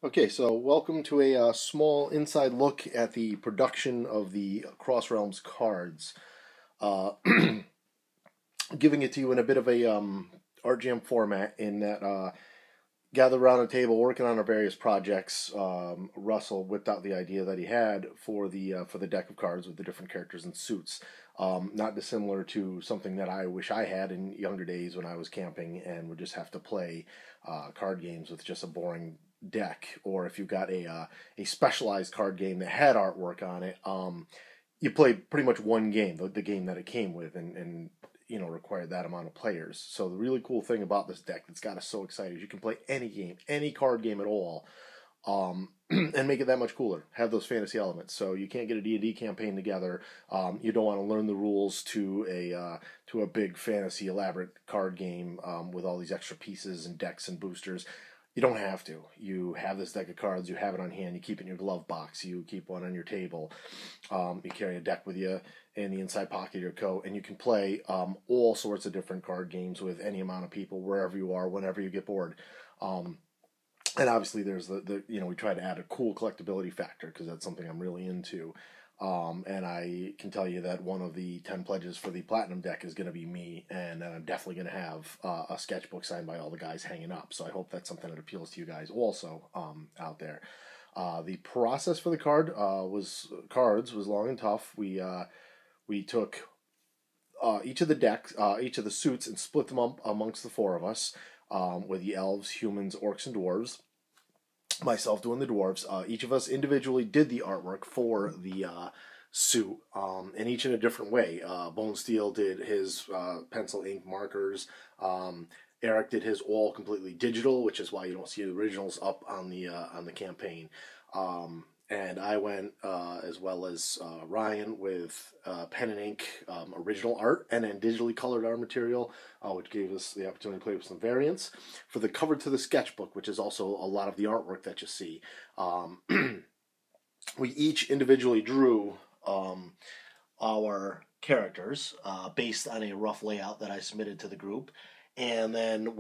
Okay, so welcome to a small inside look at the production of the REALMS cards. Uh, Giving it to you in a bit of a art jam format in that gathered around a table working on our various projects. Russell whipped out the idea that he had for the deck of cards with the different characters and suits. Not dissimilar to something that I wish I had in younger days when I was camping and would just have to play card games with just a boring deck, or if you got a specialized card game that had artwork on it, you played pretty much one game, the game that it came with, and required that amount of players. So the really cool thing about this deck that's got us so excited is you can play any game, any card game at all, and make it that much cooler. Have those fantasy elements. So you can't get a D&D campaign together. You don't want to learn the rules to a big fantasy elaborate card game with all these extra pieces and decks and boosters. You don't have to. You have this deck of cards, you have it on hand, you keep it in your glove box, you keep one on your table, you carry a deck with you in the inside pocket of your coat, and you can play all sorts of different card games with any amount of people, wherever you are, whenever you get bored. And obviously there's we try to add a cool collectability factor, because that's something I'm really into. And I can tell you that one of the 10 pledges for the Platinum deck is going to be me, and I'm definitely going to have a sketchbook signed by all the guys hanging up. So I hope that's something that appeals to you guys also out there. The process for the cards was long and tough. We took each of the decks, each of the suits, and split them up amongst the four of us, with the elves, humans, orcs, and dwarves. Myself doing the dwarves. Each of us individually did the artwork for the suit, and each in a different way. Bone Steel did his pencil ink markers. Eric did his all completely digital, which is why you don't see the originals up on the campaign. And I went, as well as Ryan, with pen and ink original art, and then digitally colored our material, which gave us the opportunity to play with some variants. For the cover to the sketchbook, which is also a lot of the artwork that you see, we each individually drew our characters based on a rough layout that I submitted to the group. And then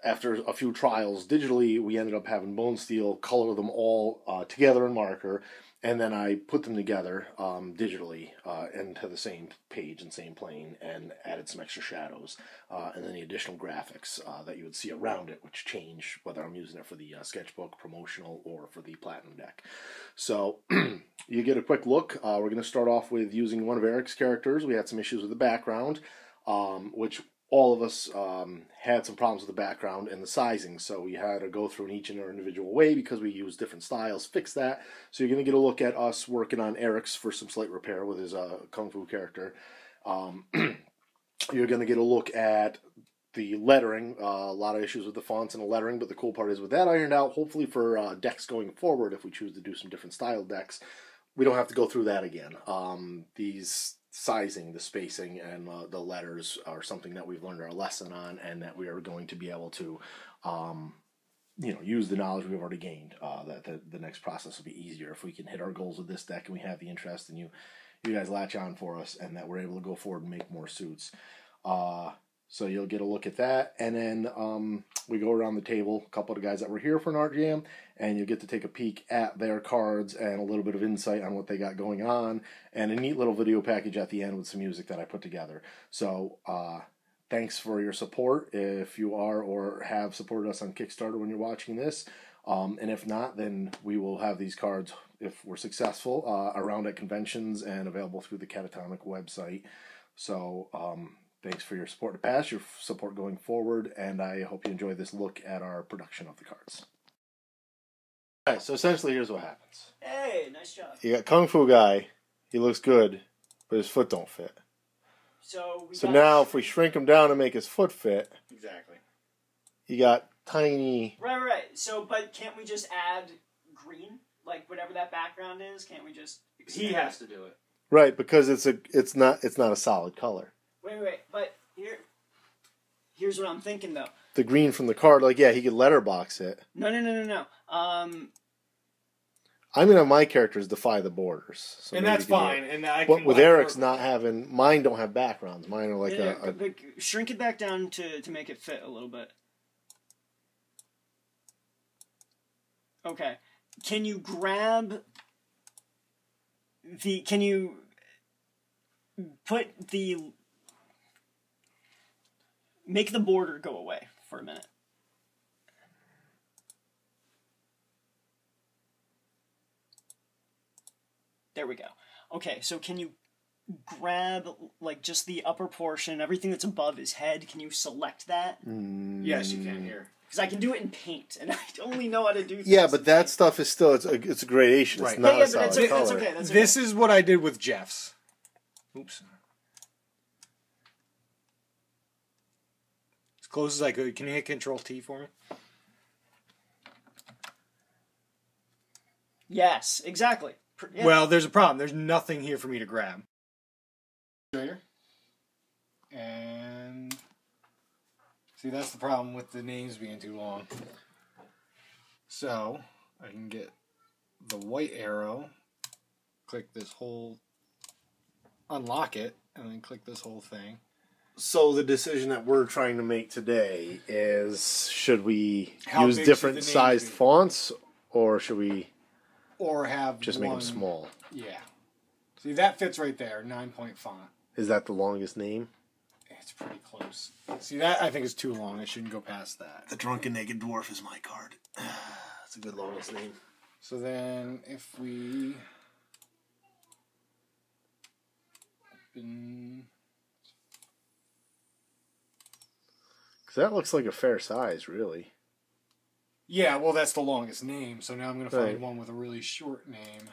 after a few trials digitally, we ended up having Bone Steel color them all together in marker, and then I put them together digitally into the same page and same plane, and added some extra shadows, and then the additional graphics that you would see around it, which change whether I'm using it for the sketchbook, promotional, or for the Platinum deck. So you get a quick look. We're going to start off with using one of Eric's characters. We had some issues with the background, which all of us had some problems with the background and the sizing, so we had to go through in each in our individual way because we use different styles, fix that. So you're going to get a look at us working on Eric's for some slight repair with his Kung Fu character. You're going to get a look at the lettering, a lot of issues with the fonts and the lettering, but the cool part is with that ironed out, hopefully for decks going forward, if we choose to do some different style decks, we don't have to go through that again. These sizing, the spacing, and the letters are something that we've learned our lesson on, and that we are going to be able to use the knowledge we've already gained. That the next process will be easier if we can hit our goals with this deck and we have the interest, and you guys latch on for us, and that we're able to go forward and make more suits. So you'll get a look at that, and then we go around the table, a couple of the guys that were here for an art jam, and you'll get to take a peek at their cards and a little bit of insight on what they got going on, and a neat little video package at the end with some music that I put together. So thanks for your support if you are or have supported us on Kickstarter when you're watching this, and if not, then we will have these cards, if we're successful, around at conventions and available through the Catatonic website. So thanks for your support in the past, your support going forward, and I hope you enjoy this look at our production of the cards. Alright, so essentially here's what happens. Hey, nice job. You got Kung Fu guy, he looks good, but his foot don't fit. So now if we shrink him down and make his foot fit, exactly, you got tiny... Right. So, but can't we just add green? Like, whatever that background is, can't we just... He has to do it. Right, because it's not a solid color. Wait, but here's what I'm thinking, though. The green from the card, like, yeah, he could letterbox it. No. I'm going to have my characters defy the borders. So and that's fine. And but with Eric's not having... Mine don't have backgrounds. Mine are like but shrink it back down to make it fit a little bit. Okay. Can you grab the... Can you put the... Make the border go away for a minute. There we go. Okay, so can you grab, like, just the upper portion, everything that's above his head? Can you select that? Yes, you can here. Because I can do it in paint, and I only know how to do things. Yeah, but that stuff is still, it's a gradation. It's Right. not Yeah, a but solid it's okay, color. that's okay. That's okay. This is what I did with Jeff's. Oops. As close as I could. Can you hit Control T for me? Yes, exactly. Yeah. Well, there's a problem. There's nothing here for me to grab. And see, that's the problem with the names being too long. So I can get the white arrow, click this whole, unlock it, and then click this whole thing. So the decision that we're trying to make today is, should we How use big should different the names sized be? fonts, or should we Or have just one, make them small? Yeah. See, that fits right there, 9-point font. Is that the longest name? It's pretty close. See, that I think is too long. I shouldn't go past that. The Drunken Naked Dwarf is my card. That's a good longest name. So then, if we open, Because that looks like a fair size, really. yeah, well, that's the longest name. So now I'm going to find Right. one with a really short name.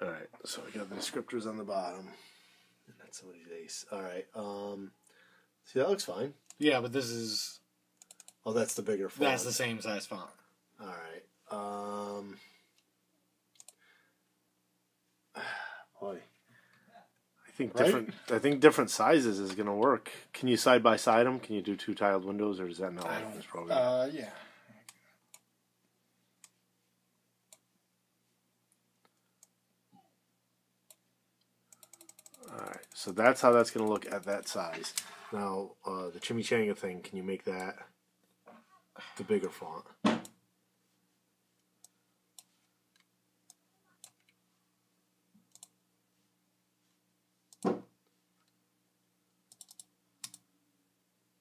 Alright, so we got the descriptors on the bottom. And that's somebody's ace. Alright, see, that looks fine. Yeah, but this is Oh, that's the bigger font. that's the same size font. Alright, boy. I think different sizes is going to work. Can you side by side them? Can you do two tiled windows, or does that not work in this program? Yeah. Alright, so that's how that's going to look at that size. Now, the chimichanga thing, can you make that the bigger font?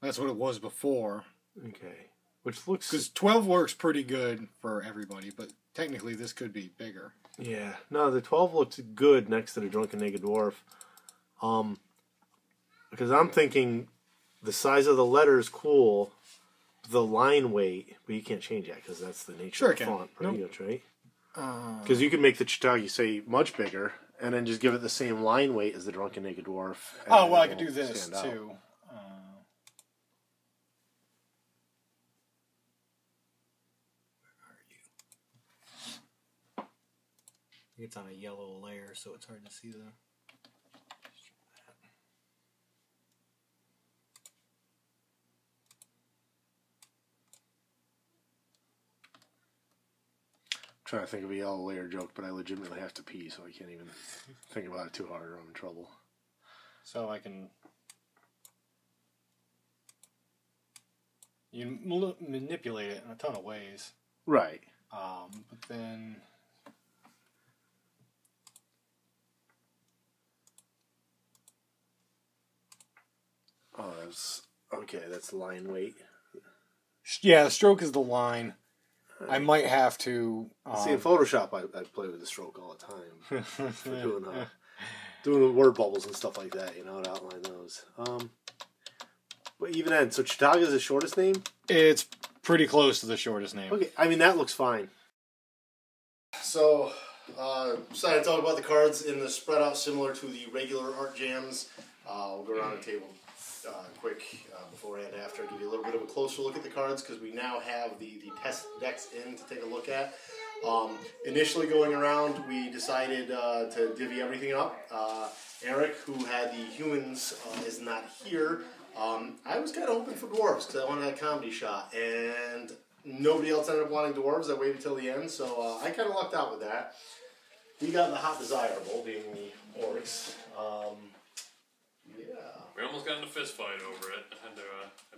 That's what it was before. Okay. Which looks... Because 12 works pretty good for everybody, but technically this could be bigger. Yeah. No, the 12 looks good next to the Drunken Naked Dwarf. Because I'm thinking the size of the letter is cool, the line weight, but you can't change that because that's the nature Sure of the I can. font, pretty Nope. much, right? Because you can make the Chitagi say much bigger and then just give it the same line weight as the Drunken Naked Dwarf. Oh, well, I it could do won't this, stand out. too. It's on a yellow layer, so it's hard to see the... I'm trying to think of a yellow layer joke, but I legitimately have to pee, so I can't even think about it too hard or I'm in trouble. So I can... You manipulate it in a ton of ways. Right. But then... Oh, that's... Okay, that's line weight. Yeah, the stroke is the line. I might have to... See, in Photoshop, I play with the stroke all the time. For doing word bubbles and stuff like that, you know, to outline those. But even then, so Chitaga is the shortest name? It's pretty close to the shortest name. Okay, I mean, that looks fine. So, decided to talk about the cards in the spread out similar to the regular art jams. We'll go around the table quick beforehand and after, give you a little bit of a closer look at the cards because we now have the test decks in to take a look at. Initially going around, we decided to divvy everything up Eric, who had the humans, is not here. I was kind of hoping for dwarves because I wanted that comedy shot, and nobody else ended up wanting dwarves. I waited till the end, so I kind of lucked out with that. We got the hot desirable, being the orcs. Yeah. We almost got in a fist fight over it. I had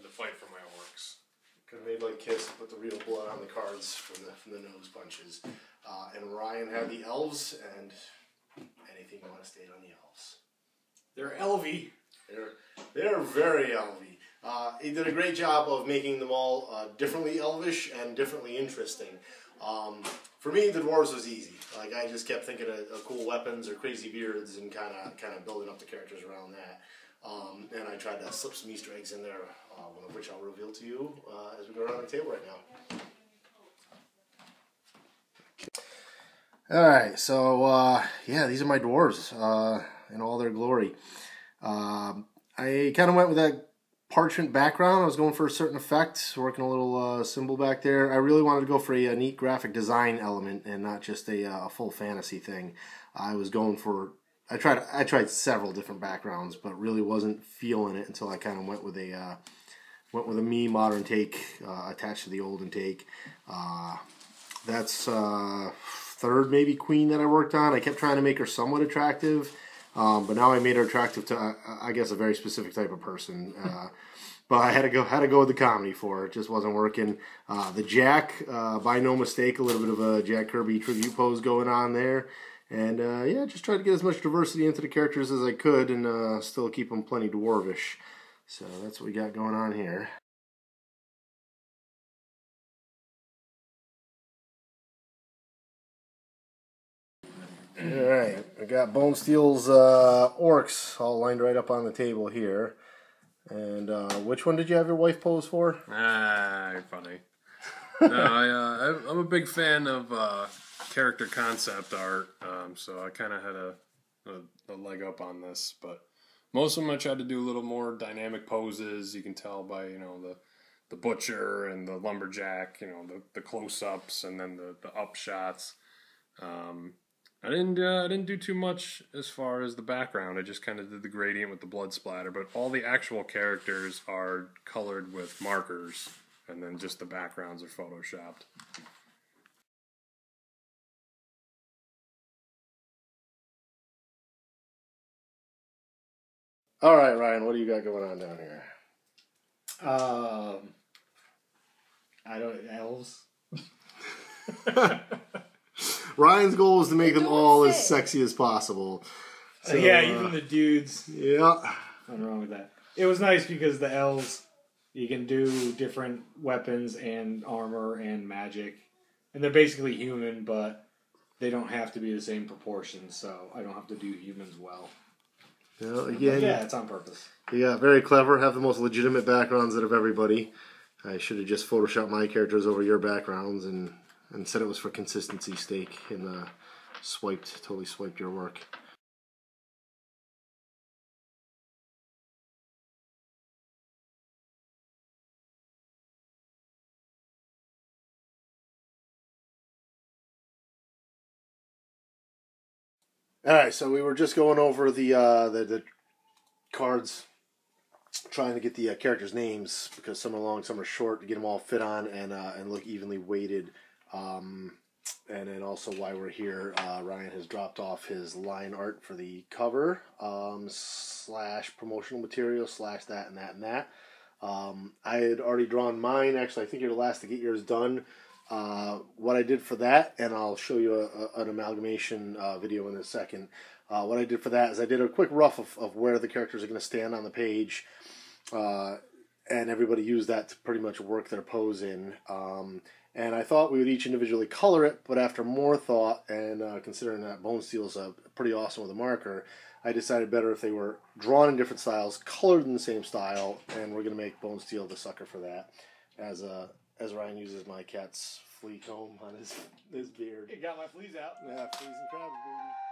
to fight for my orcs. Could have made like Kiss, put the real blood on the cards from the nose punches. And Ryan had the elves, and anything you want to state on the elves. They're elvy. They're very elvy. He did a great job of making them all differently elvish and differently interesting. For me, the dwarves was easy. Like I just kept thinking of cool weapons or crazy beards and kind of building up the characters around that. And I tried to slip some Easter eggs in there, one of which I'll reveal to you as we go around the table right now. Alright, so yeah, these are my dwarves in all their glory. I kind of went with that parchment background. I was going for a certain effect, working a little symbol back there. I really wanted to go for a neat graphic design element and not just a full fantasy thing. I was going for... I tried several different backgrounds, but really wasn't feeling it until I kind of went with a me modern take attached to the olden take. That's third maybe queen that I worked on. I kept trying to make her somewhat attractive, but now I made her attractive to I guess a very specific type of person. But I had to go with the comedy for it. It just wasn't working. The Jack, by no mistake, a little bit of a Jack Kirby tribute pose going on there. And yeah, just tried to get as much diversity into the characters as I could and still keep them plenty dwarvish. So that's what we got going on here. Alright, I got Bone Steel's orcs all lined right up on the table here. And which one did you have your wife pose for? You're funny. No, I'm a big fan of character concept art, so I kind of had a leg up on this. But most of them I tried to do a little more dynamic poses. You can tell by the butcher and the lumberjack, the close-ups and then the up shots. I didn't do too much as far as the background. I just kind of did the gradient with the blood splatter, but all the actual characters are colored with markers, and then just the backgrounds are photoshopped. All right, Ryan, what do you got going on down here? Elves. Ryan's goal is to make them all as sexy as possible. So, yeah, even the dudes. Yeah. Nothing wrong with that. It was nice because the elves, you can do different weapons and armor and magic. And they're basically human, but they don't have to be the same proportions, so I don't have to do humans well. Well, again, yeah, it's on purpose. Yeah, very clever. Have the most legitimate backgrounds out of everybody. I should have just photoshopped my characters over your backgrounds and said it was for consistency's sake and totally swiped your work. All right, so we were just going over the cards, trying to get the characters' names because some are long, some are short, to get them all fit on and look evenly weighted. And then also why we're here, Ryan has dropped off his line art for the cover / promotional material / that and that and that. I had already drawn mine. Actually, I think you're the last to get yours done. What I did for that, and I'll show you an amalgamation video in a second. What I did for that is I did a quick rough of where the characters are going to stand on the page, and everybody used that to pretty much work their pose in. And I thought we would each individually color it, but after more thought, and considering that Bone Steel's pretty awesome with a marker, I decided better if they were drawn in different styles, colored in the same style, and we're going to make Bone Steel the sucker for that, as Ryan uses my cat's flea comb on his beard. You got my fleas out. Yeah, fleas and crabs, baby.